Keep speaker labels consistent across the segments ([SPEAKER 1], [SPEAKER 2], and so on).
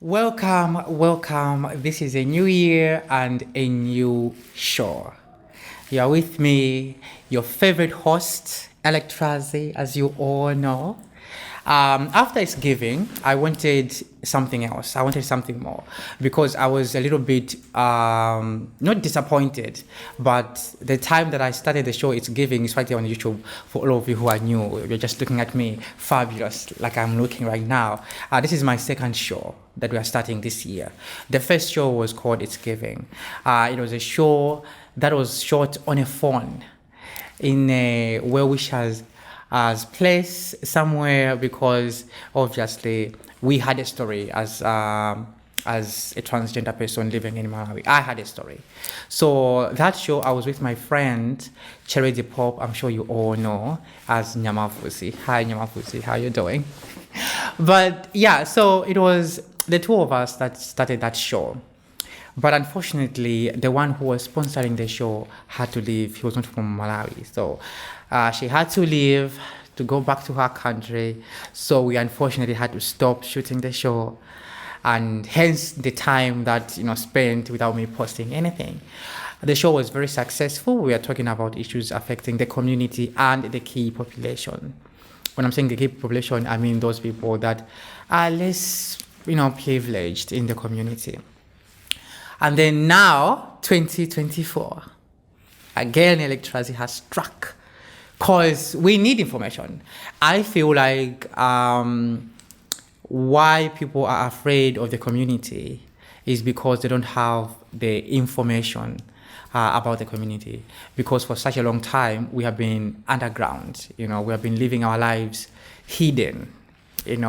[SPEAKER 1] Welcome. This is a new year and a new show. You are with me, your favorite host, Electrazie, as you all know. After its giving, I wanted something else. I wanted something more because I was a little bit not disappointed, but the time that I started the show, It's Giving, is right there on YouTube for all of you who are new. You're just looking at me, fabulous, like I'm looking right now. This is my second show that we are starting this year. The first show was called It's Giving. It was a show that was shot on a phone in a well-wishers as place somewhere because obviously we had a story as a transgender person living in Malawi. I had a story. So that show, I was with my friend Cherry the Pop. I'm sure you all know as Nyamafusi. Hi Nyamafusi, how you doing? But yeah, so it was the two of us that started that show. But unfortunately, the one who was sponsoring the show had to leave. He was not from Malawi. So she had to leave to go back to her country. So we unfortunately had to stop shooting the show. And hence the time that, spent without me posting anything. The show was very successful. We are talking about issues affecting the community and the key population. When I'm saying the key population, I mean those people that are less, privileged in the community. And then now, 2024, again, electrazie has struck because we need information. I feel like why people are afraid of the community is because they don't have the information about the community. Because for such a long time, we have been underground. We have been living our lives hidden. It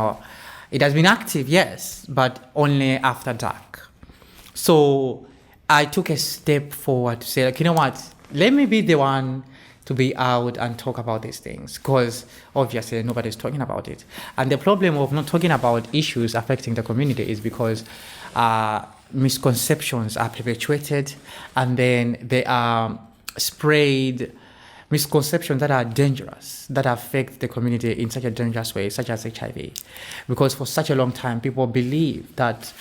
[SPEAKER 1] has been active, yes, but only after dark. So I took a step forward to say, you know what, let me be the one to be out and talk about these things because obviously nobody's talking about it. And the problem of not talking about issues affecting the community is because misconceptions are perpetuated and then they are sprayed, misconceptions that are dangerous, that affect the community in such a dangerous way, such as HIV. Because for such a long time, people believe that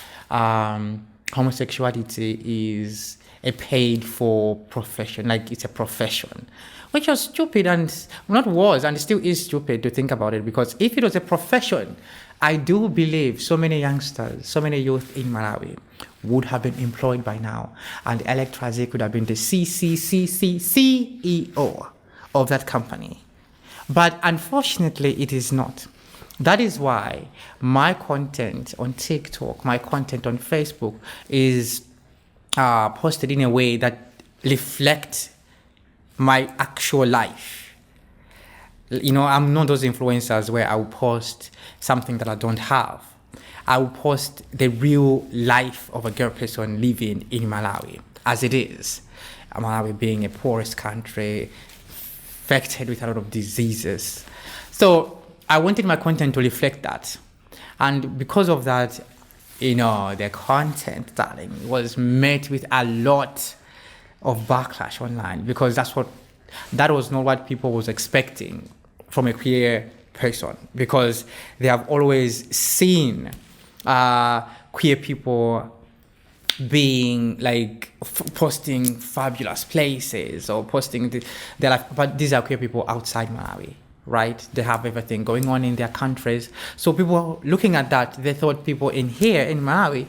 [SPEAKER 1] homosexuality is a paid for profession, like it's a profession, which was stupid and still is stupid to think about it, because if it was a profession, I do believe so many youngsters, so many youth in Malawi would have been employed by now, and electrazie could have been the CEO of that company. But unfortunately, it is not. That is why my content on TikTok, my content on Facebook is posted in a way that reflects my actual life. I'm not those influencers where I will post something that I don't have. I will post the real life of a girl person living in Malawi, as it is. Malawi being a poorest country, affected with a lot of diseases. So I wanted my content to reflect that. And because of that, the content, darling, was met with a lot of backlash online, because that was not what people was expecting from a queer person, because they have always seen queer people being like posting fabulous places or posting their life, but these are queer people outside Malawi. Right? They have everything going on in their countries. So people looking at that, they thought people in here in Malawi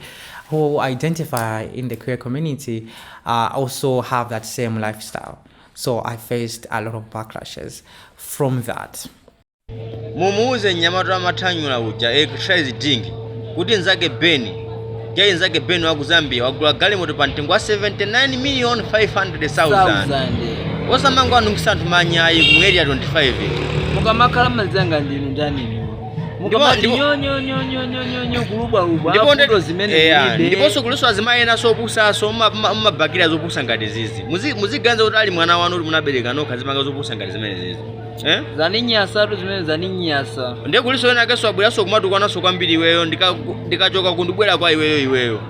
[SPEAKER 1] who identify in the queer community also have that same lifestyle. So I faced a lot of backlashes from that.
[SPEAKER 2] Mumuuze nyamata amatanyula uja electrazie dingi kuti nzake Beni wa ku Zambia wagula galimoto pa mtengo wa 79,500,000. Osamanga anungisa anthu manyayi ku area 25.
[SPEAKER 3] Mukamakhala mazanga ndinu ndani. Mukamati nyonyo kulubwa
[SPEAKER 2] ndipo zimene ndiponso kuliso azimayena sopusaso mumabakira zopusa ngati zizi. Muziganza kuti ali mwana wanu kuti munabereka nokha zimanga zopusa ngati zimene zizi.
[SPEAKER 3] Zaninyasa zimene zaninyasa.
[SPEAKER 2] Ndiye kuliso ena keso abweraso kumatukanaso kwambiri iweyo ndikachoka kundibwera kwa iweyo.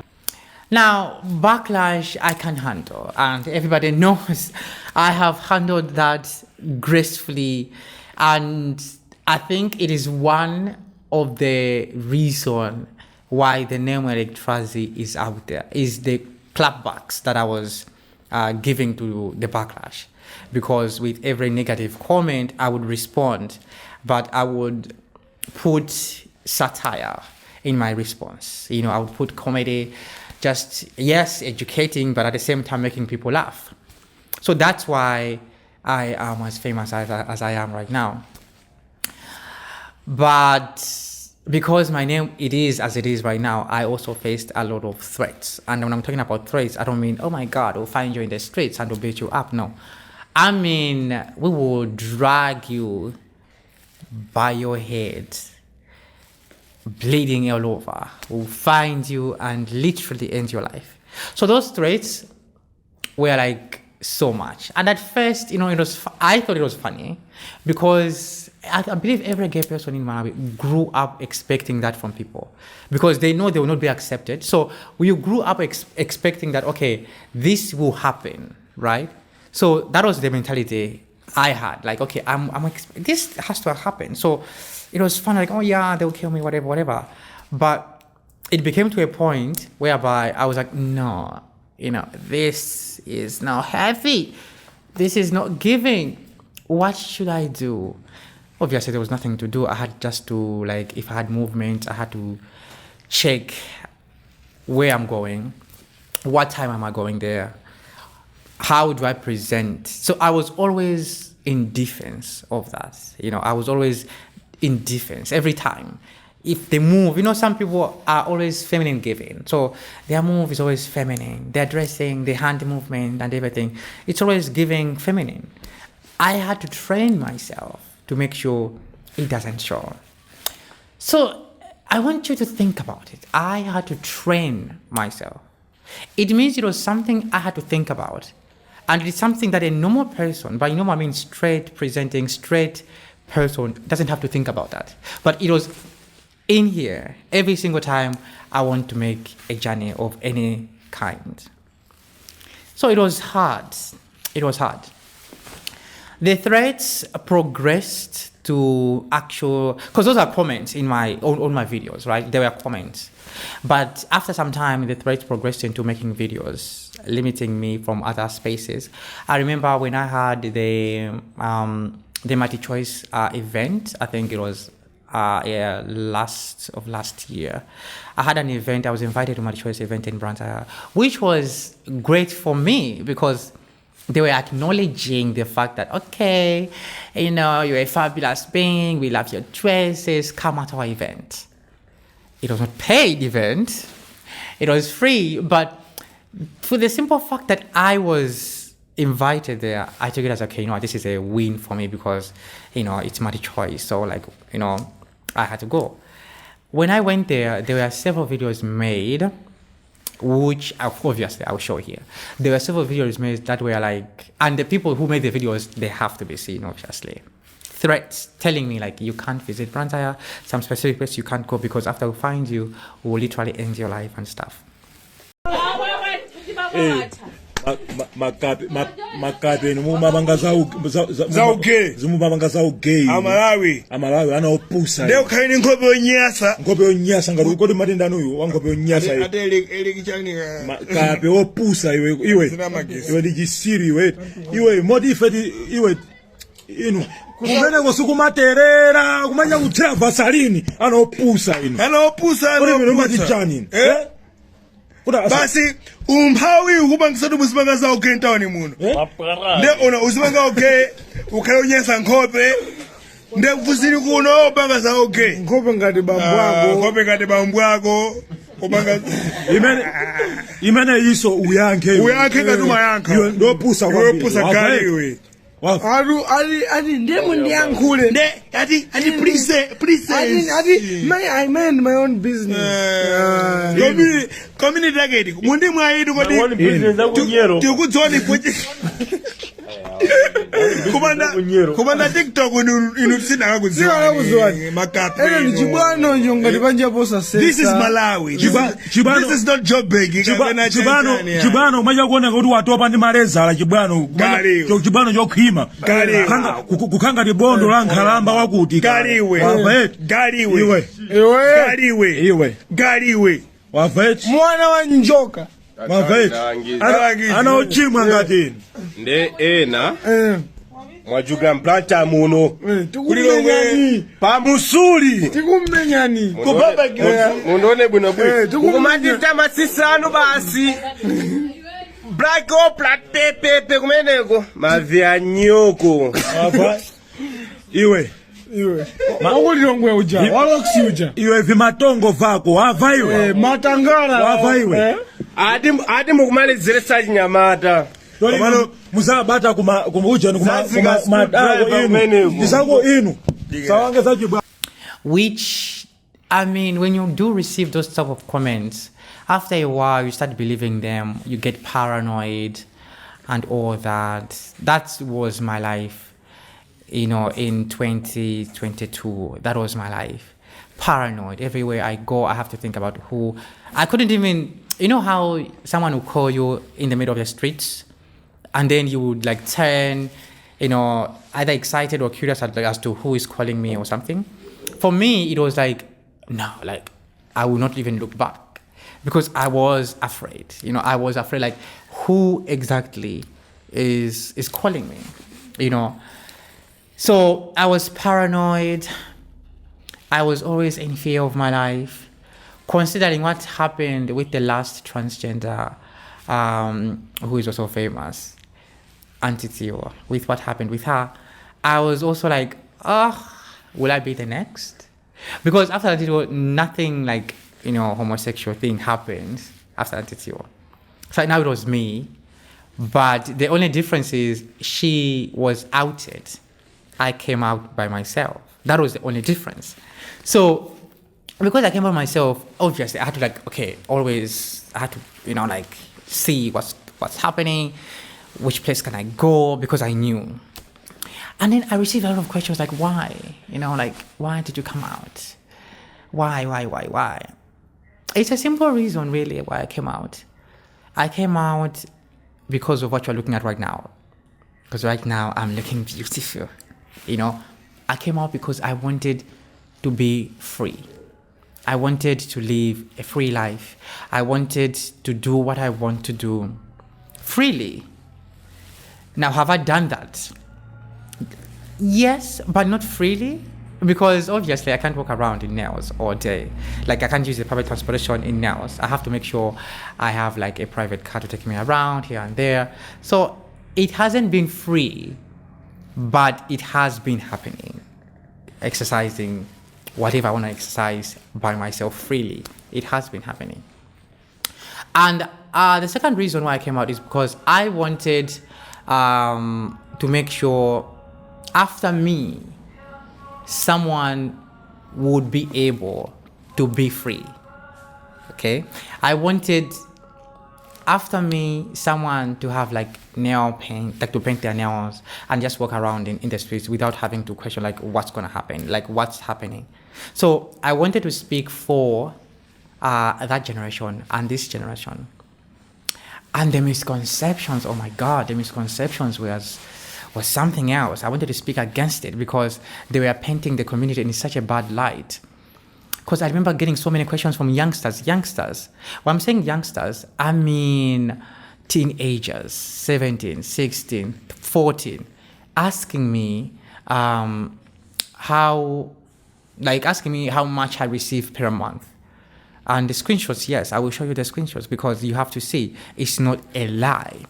[SPEAKER 1] Now, backlash I can handle, and everybody knows I have handled that gracefully, and I think it is one of the reasons why the name electrazie is out there is the clapbacks that I was giving to the backlash. Because with every negative comment, I would respond, but I would put satire in my response. You know, I would put comedy, just, yes, educating, but at the same time making people laugh. So that's why I am as famous as I am right now. But because my name, it is as it is right now, I also faced a lot of threats. And when I'm talking about threats, I don't mean, oh my God, we'll find you in the streets and we'll beat you up. No. I mean, we will drag you by your head, bleeding all over. We'll find you and literally end your life. So those threats were like so much. And at first, you know, I thought it was funny because I believe every gay person in Malawi grew up expecting that from people because they know they will not be accepted. So we grew up expecting that, okay, this will happen, right? So that was the mentality I had. Like, okay, this has to happen. So it was fun, like, oh yeah, they'll kill me, whatever. But it became to a point whereby I was like, no, you know, this is now heavy. This is not giving. What should I do? Obviously, there was nothing to do. I had just to, like, if I had movement, I had to check where I'm going, what time am I going there, how do I present? So I was always in defense of that. You know, I was always in defense every time. If they move, you know, some people are always feminine giving. So their move is always feminine. Their dressing, their hand movement and everything, it's always giving feminine. I had to train myself to make sure it doesn't show. So I want you to think about it. I had to train myself. It means it was something I had to think about. And it's something that a normal person, by normal I mean straight presenting, straight person, doesn't have to think about that. But it was in here every single time I want to make a journey of any kind. So it was hard. It was hard. The threats progressed to actual, because those are comments in on my videos, right? They were comments. But after some time, the threats progressed into making videos, limiting me from other spaces. I remember when I had the multi-choice event, I think it was last year. I had an event, I was invited to my choice event in Brantaya, which was great for me because they were acknowledging the fact that, okay, you know, you're a fabulous being, we love your dresses, come at our event. It was not a paid event, it was free, but for the simple fact that I was invited there, I took it as, okay, you know, this is a win for me because, you know, it's multi-choice, so like, you know, I had to go. When I went there were several videos made, which obviously I'll show here. There were several videos made that were like, and the people who made the videos, they have to be seen, obviously. Threats telling me like, you can't visit Brantaya, some specific place you can't go because after we find you, we'll literally end your life and stuff.
[SPEAKER 4] Makape mumabanga za gay Malawi anaopusa
[SPEAKER 5] ndio kaini ngobe onyasa
[SPEAKER 4] ngati kodi matenda nuyu wangobe onyasa makape opusa iwe ndi chisiri iwe modifeti iwe inu kumene kosukumaterera kumanya kuthera vasalini anaopusa
[SPEAKER 5] basi umphawi ukuba ngisatu musibanga zawo ke ntawani muno nde ona usibanga okay ukhale unyesa nkhope nde kufusiri kuno banga zawo ke
[SPEAKER 4] nkhope ngati
[SPEAKER 5] bambwako ubanga
[SPEAKER 4] imene iso uyankhe
[SPEAKER 5] ngati umayankha
[SPEAKER 4] iwe ndopusa
[SPEAKER 5] kale iwe
[SPEAKER 3] Ali ndemu ndiyankhule
[SPEAKER 5] nde ati please
[SPEAKER 3] I mind my own business.
[SPEAKER 5] Community target mundi mwaidu kodi
[SPEAKER 4] business akunyero
[SPEAKER 5] tikudzoni kuti Kumanda TikTok inu sina kuziwa makati.
[SPEAKER 3] Ene chibwano ngati panja posa sesa.
[SPEAKER 5] This is Malawi. This is not job begging.
[SPEAKER 4] Chibano maja kuona kuti watopa ndi maleza la chibano. Chibano chokhima. Kukhanga libondo la nkhalamba wakuti.
[SPEAKER 5] Galiwe.
[SPEAKER 4] Wafet.
[SPEAKER 3] Mwana wa njoka.
[SPEAKER 4] Wafet. Ana ochimwa ngati.
[SPEAKER 6] Nde ena. Mwajuga mplanta muno.
[SPEAKER 3] Tikumenyani.
[SPEAKER 6] Pamusuli.
[SPEAKER 3] Tikumenyani.
[SPEAKER 6] Kubaba mundone bwino bwino. Kumatita masisano basi. Black o platepe kumeneko. Mavya nyoko.
[SPEAKER 4] Iwe.
[SPEAKER 3] Makulilongwe uja. Waloksi uja.
[SPEAKER 4] Iwe vimatongo vako wava iwe.
[SPEAKER 3] Matangala.
[SPEAKER 4] Wava iwe.
[SPEAKER 6] Adi mukumalizire saji nyamata.
[SPEAKER 4] Kamano muzabata kumuja madago inu. Ndisago inu. Sawangeza chibwa.
[SPEAKER 1] Which, I mean, when you do receive those type of comments, after a while you start believing them, you get paranoid and all that. That was my life, you know, in 2022. That was my life. Paranoid. Everywhere I go, I have to think about who. I couldn't even, you know how someone will call you in the middle of the streets and then you would like turn, you know, either excited or curious as to who is calling me or something. For me, it was like, no, like I will not even look back because I was afraid. You know, I was afraid like who exactly is calling me, you know. So I was paranoid. I was always in fear of my life. Considering what happened with the last transgender, who is also famous, Antitheo, with what happened with her, I was also like, will I be the next? Because after Antitheo, nothing like, you know, homosexual thing happened after Antitheo. So now it was me, but the only difference is she was outed. I came out by myself. That was the only difference. So because I came by myself, obviously I had to like, okay, always I had to, you know, like see what's happening, which place can I go, because I knew. And then I received a lot of questions like, why? You know, like, why did you come out? Why? It's a simple reason really why I came out. I came out because of what you're looking at right now. Because right now I'm looking beautiful. You know, I came out because I wanted to be free. I wanted to live a free life. I wanted to do what I want to do freely. Now, have I done that? Yes, but not freely. Because obviously I can't walk around in nails all day. Like I can't use the public transportation in nails. I have to make sure I have like a private car to take me around here and there. So it hasn't been free, but it has been happening. Exercising whatever I want to exercise by myself freely. It has been happening. And the second reason why I came out is because I wanted to make sure after me, someone would be able to be free. Okay? I wanted after me someone to have like nail paint, like to paint their nails and just walk around in the streets without having to question like what's gonna happen, like what's happening. So I wanted to speak for that generation and this generation. And the misconceptions, oh my God, the misconceptions was something else. I wanted to speak against it because they were painting the community in such a bad light. Because I remember getting so many questions from youngsters. When I'm saying youngsters, I mean teenagers, 17, 16, 14, asking me asking me how much I receive per month. And the screenshots, yes, I will show you the screenshots because you have to see it's not a lie.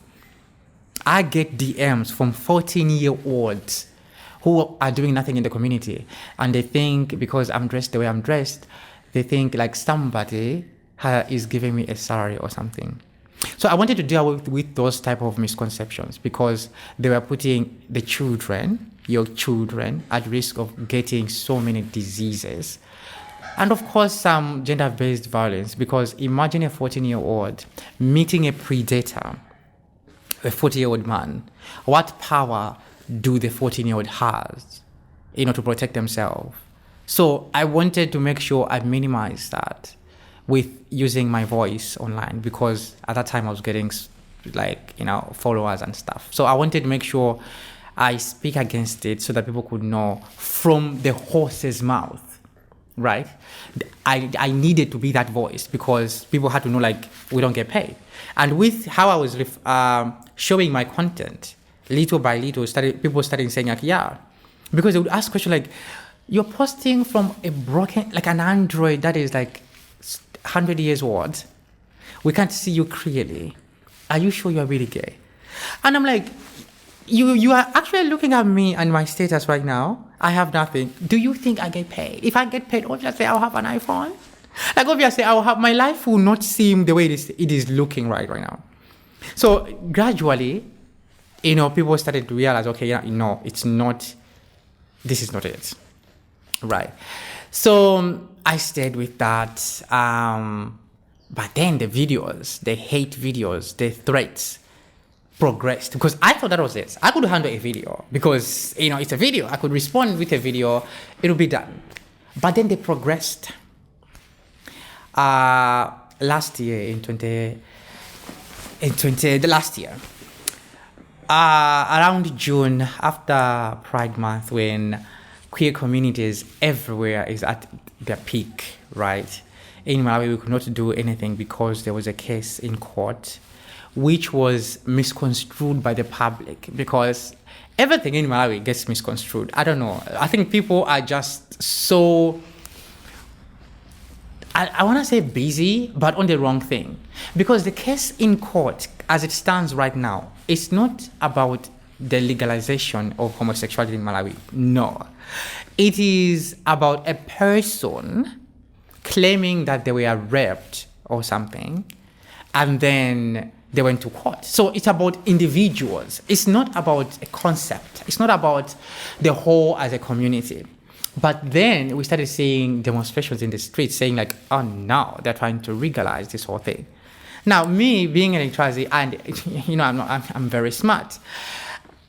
[SPEAKER 1] I get DMs from 14-year-olds who are doing nothing in the community. And they think because I'm dressed the way I'm dressed, they think like somebody is giving me a salary or something. So I wanted to deal with those type of misconceptions because they were putting the children, your children, at risk of getting so many diseases. And of course, some gender-based violence, because imagine a 14-year-old meeting a predator a 40-year-old man, what power do the 14-year-old has, to protect themselves? So I wanted to make sure I minimize that with using my voice online, because at that time I was getting followers and stuff. So I wanted to make sure I speak against it so that people could know from the horse's mouth, right? I needed to be that voice because people had to know, we don't get paid. And with how I was showing my content, little by little, people started saying, because they would ask questions you're posting from a broken, an Android that is 100 years old. We can't see you clearly. Are you sure you're really gay? And I'm like, you are actually looking at me and my status right now. I have nothing. Do you think I get paid? If I get paid, obviously I'll have an iPhone. Obviously my life will not seem the way it is looking right now. So gradually, people started to realize, okay, no, it's not, this is not it. Right. So I stayed with that. But then the videos, the hate videos, the threats progressed, because I thought that was it. I could handle a video because, it's a video. I could respond with a video. It'll be done. But then they progressed. Last year, around June, after Pride Month, when queer communities everywhere is at their peak, right? In Malawi, we could not do anything because there was a case in court which was misconstrued by the public, because everything in Malawi gets misconstrued. I don't know. I think people are just so, I want to say busy, but on the wrong thing. Because the case in court, as it stands right now, it's not about the legalization of homosexuality in Malawi. No. It is about a person claiming that they were raped or something, and then they went to court. So it's about individuals. It's not about a concept. It's not about the whole as a community. But then we started seeing demonstrations in the streets saying oh no, they're trying to legalize this whole thing. Now, me being an electrazie, and I'm very smart.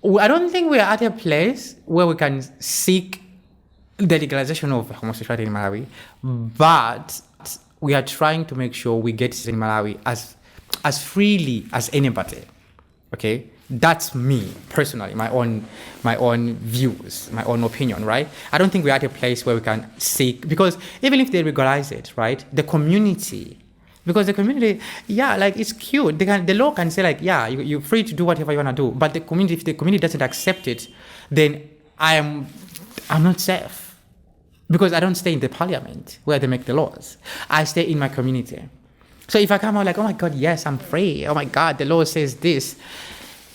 [SPEAKER 1] I don't think we're at a place where we can seek the legalization of homosexuality in Malawi, but we are trying to make sure we get it in Malawi as freely as anybody. Okay, that's me personally, my own views, my own opinion, right? I don't think we're at a place where we can seek, because even if they legalize it, right, the community, because the community, it's cute. The law can say you're free to do whatever you want to do, but the community, if the community doesn't accept it, then I'm not safe. Because I don't stay in the parliament where they make the laws. I stay in my community. So if I come out oh my God, yes, I'm free. Oh my God, the law says this.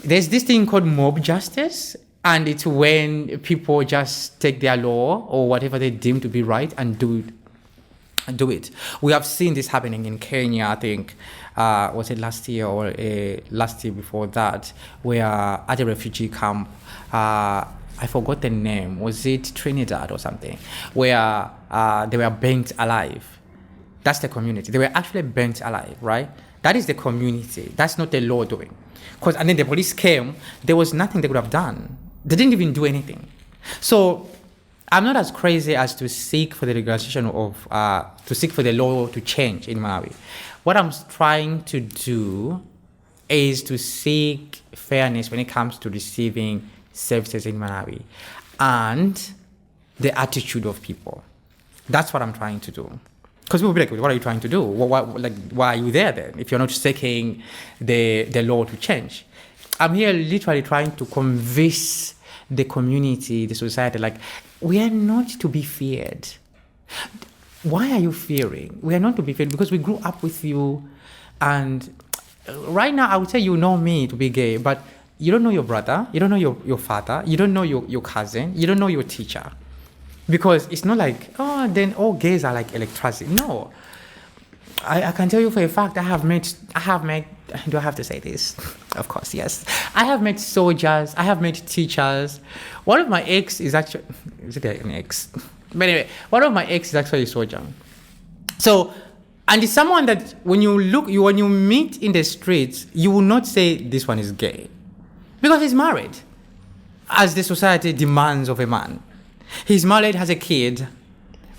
[SPEAKER 1] There's this thing called mob justice. And it's when people just take their law or whatever they deem to be right and do it. We have seen this happening in Kenya, I think, was it last year or last year before that, where at a refugee camp, I forgot the name. Was it Trinidad or something? Where they were burnt alive. That's the community. They were actually burnt alive, right? That is the community. That's not the law doing. And then the police came. There was nothing they could have done. They didn't even do anything. So I'm not as crazy as to seek for the legalization of, to seek for the law to change in Malawi. What I'm trying to do is to seek fairness when it comes to receiving services in Malawi and the attitude of people. That's what I'm trying to do. Because people will be what are you trying to do? Why are you there then if you're not seeking the law to change? I'm here literally trying to convince the community, the society, we are not to be feared. Why are you fearing? We are not to be feared because we grew up with you, and right now I would say you know me to be gay, but you don't know your brother, you don't know your father, you don't know your cousin, you don't know your teacher. Because it's not then all gays are electrazie. No. I can tell you for a fact, I have met, do I have to say this? Of course, yes. I have met soldiers, I have met teachers. One of my ex is actually, is it an ex? But anyway, one of my ex is actually a soldier. So And it's someone that when you meet in the streets, you will not say this one is gay. Because he's married, as the society demands of a man. He's married, has a kid,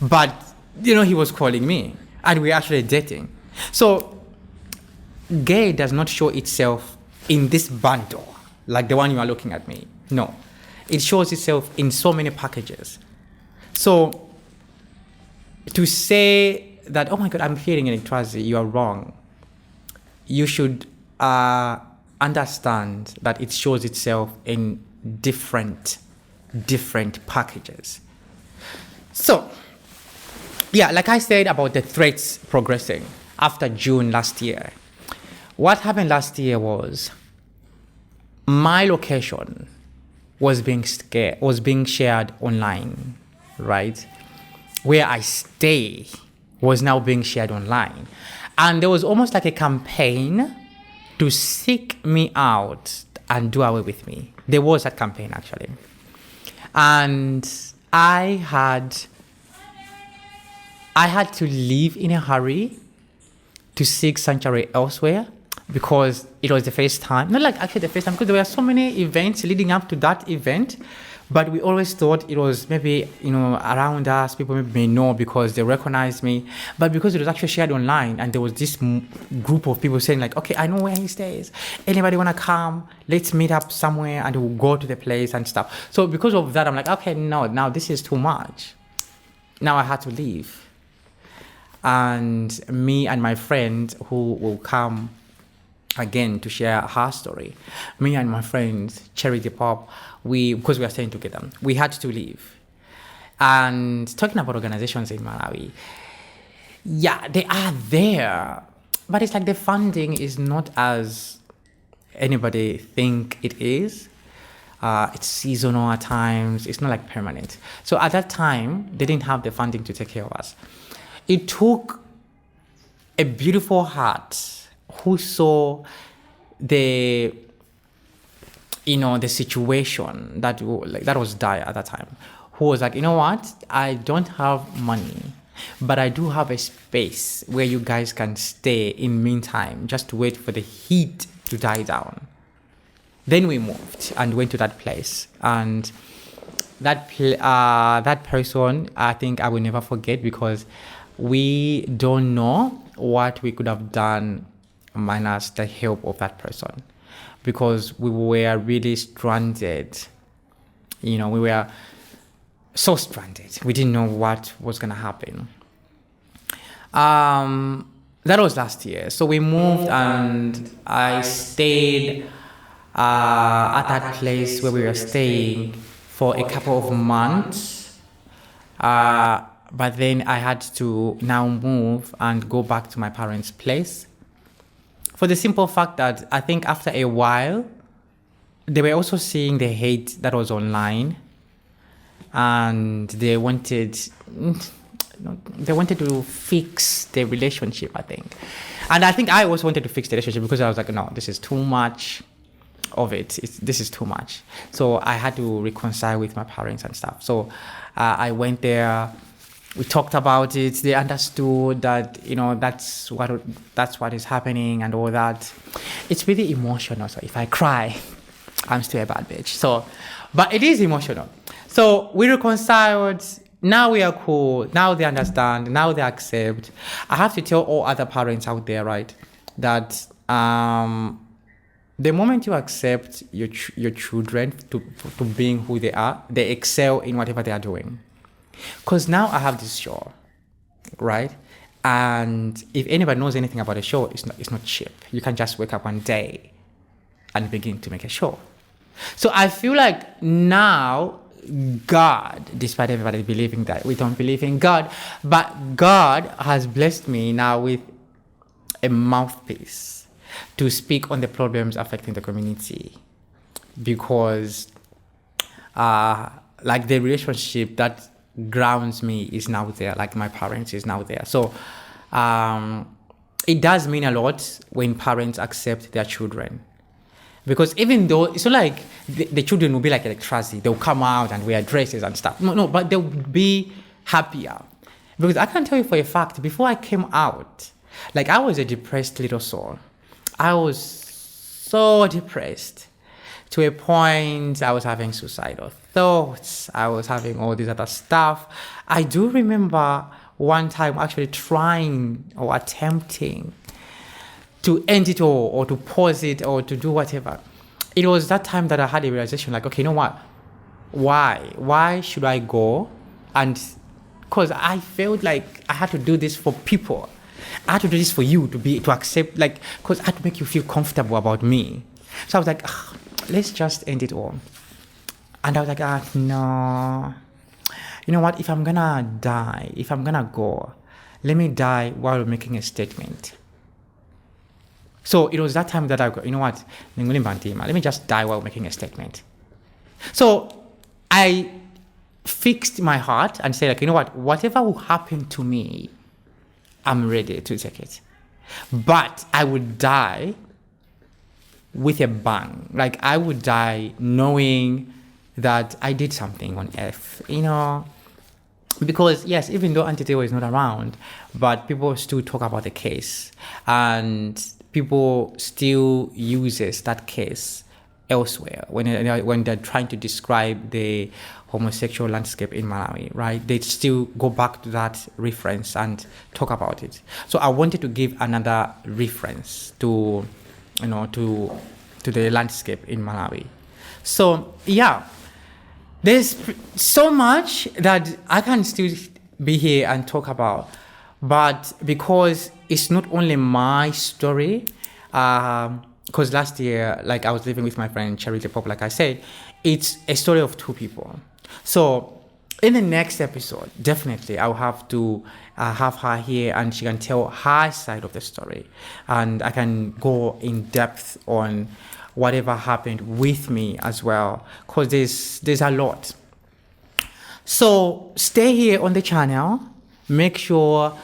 [SPEAKER 1] but, he was calling me, and we're actually dating. So, gay does not show itself in this bundle, like the one you are looking at me. No. It shows itself in so many packages. So, to say that, oh my God, I'm feeling electrazie, you are wrong. You should understand that it shows itself in different packages. So, yeah, like I said about the threats progressing after June last year. What happened last year was my location was being shared online, right? Where I stay was now being shared online. And there was almost like a campaign to seek me out and do away with me. There was that campaign, actually. And I had to leave in a hurry to seek sanctuary elsewhere because it was the first time. Not like actually the first time, because there were so many events leading up to that event. But we always thought it was maybe, around us, people may know because they recognized me. But because it was actually shared online and there was this group of people saying like, okay, I know where he stays. Anybody want to come? Let's meet up somewhere and we'll go to the place and stuff. So because of that, I'm like, okay, no, now this is too much. Now I had to leave. And me and my friend who will come again to share her story, me and my friends, Charity Pop, because we are staying together, we had to leave. And talking about organizations in Malawi, yeah, they are there, but it's like the funding is not as anybody think it is. It's seasonal at times. It's not like permanent. So at that time, they didn't have the funding to take care of us. It took a beautiful heart who saw the situation that was dire at that time, who was like, you know what, I don't have money, but I do have a space where you guys can stay in meantime, just to wait for the heat to die down. Then we moved and went to that place, and that person, I think I will never forget, because we don't know what we could have done minus the help of that person, because we were really stranded. We were so stranded. We didn't know what was going to happen. That was last year. So we moved and I stayed at that place where we were staying for a couple of months. But then I had to now move and go back to my parents' place. For the simple fact that I think after a while, they were also seeing the hate that was online, and they wanted to fix the relationship, I think. And I think I also wanted to fix the relationship because I was like, no, this is too much of it. This is too much. So I had to reconcile with my parents and stuff. So I went there. We talked about it. They understood that, that's what is happening and all that. It's really emotional. So if I cry, I'm still a bad bitch. So, but it is emotional. So we reconciled. Now we are cool. Now they understand. Now they accept. I have to tell all other parents out there, right, that the moment you accept your children to being who they are, they excel in whatever they are doing. Because now I have this show, right? And if anybody knows anything about a show, it's not cheap. You can't just wake up one day and begin to make a show. So I feel like now God, despite everybody believing that we don't believe in God, but God has blessed me now with a mouthpiece to speak on the problems affecting the community. Because like the relationship that grounds me is now there, like my parents is now there. So it does mean a lot when parents accept their children, because even though it's not like the children will be like electrazie, they'll come out and wear dresses and stuff, no, but they'll be happier. Because I can tell you for a fact, before I came out, Like, I was a depressed little soul. I was so depressed to a point I was having suicidal thoughts. I was having all this other stuff. I do remember one time actually trying or attempting to end it all or to pause it or to do whatever. It was that time that I had a realization like, okay, you know what? Why should I go? And because I felt like I had to do this for people. I had to do this for you to accept, like, because I had to make you feel comfortable about me. So I was like, let's just end it all. And I was like, no. You know what? If I'm gonna die, if I'm gonna go, let me die while making a statement. So it was that time that I go, you know what? Let me just die while making a statement. So I fixed my heart and said, like, you know what? Whatever will happen to me, I'm ready to take it. But I would die with a bang. Like, I would die knowing that I did something on earth, you know? Because, yes, even though Auntie Teo is not around, but people still talk about the case. And people still uses that case elsewhere when they're trying to describe the homosexual landscape in Malawi, right? They still go back to that reference and talk about it. So I wanted to give another reference to, you know, to the landscape in Malawi. So yeah, there's so much that I can still be here and talk about, but because it's not only my story, because last year, like, I was living with my friend Charity Pop, like I said, it's a story of two people. So in the next episode, definitely I'll have to have her here and she can tell her side of the story. And I can go in depth on whatever happened with me as well, because there's a lot. So stay here on the channel. Make sure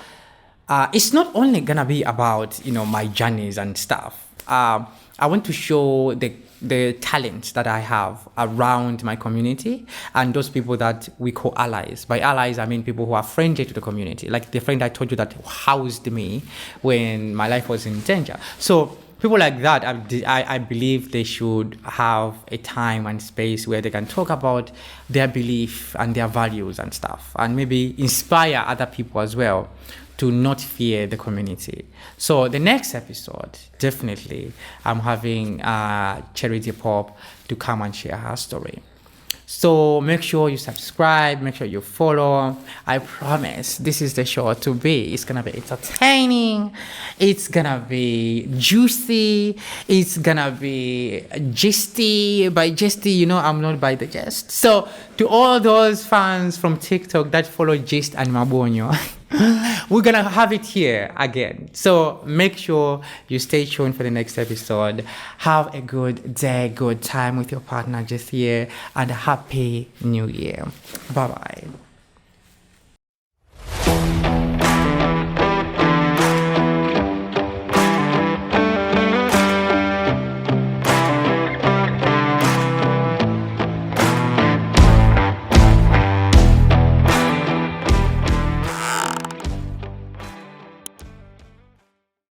[SPEAKER 1] it's not only gonna be about, you know, my journeys and stuff. I want to show the talents that I have around my community and those people that we call allies. By allies, I mean people who are friendly to the community, like the friend I told you that housed me when my life was in danger. So people like that, I believe they should have a time and space where they can talk about their belief and their values and stuff, and maybe inspire other people as well to not fear the community. So the next episode, definitely, I'm having Charity Pop to come and share her story. So make sure you subscribe, make sure you follow. I promise this is the show to be. It's gonna be entertaining, it's gonna be juicy, it's gonna be gisty. By gisty, you know I'm not by the gist. So to all those fans from TikTok that follow Gist and Mabonyo, we're gonna have it here again. So make sure you stay tuned for the next episode. Have a good day, good time with your partner just here, and a happy new year. Bye bye.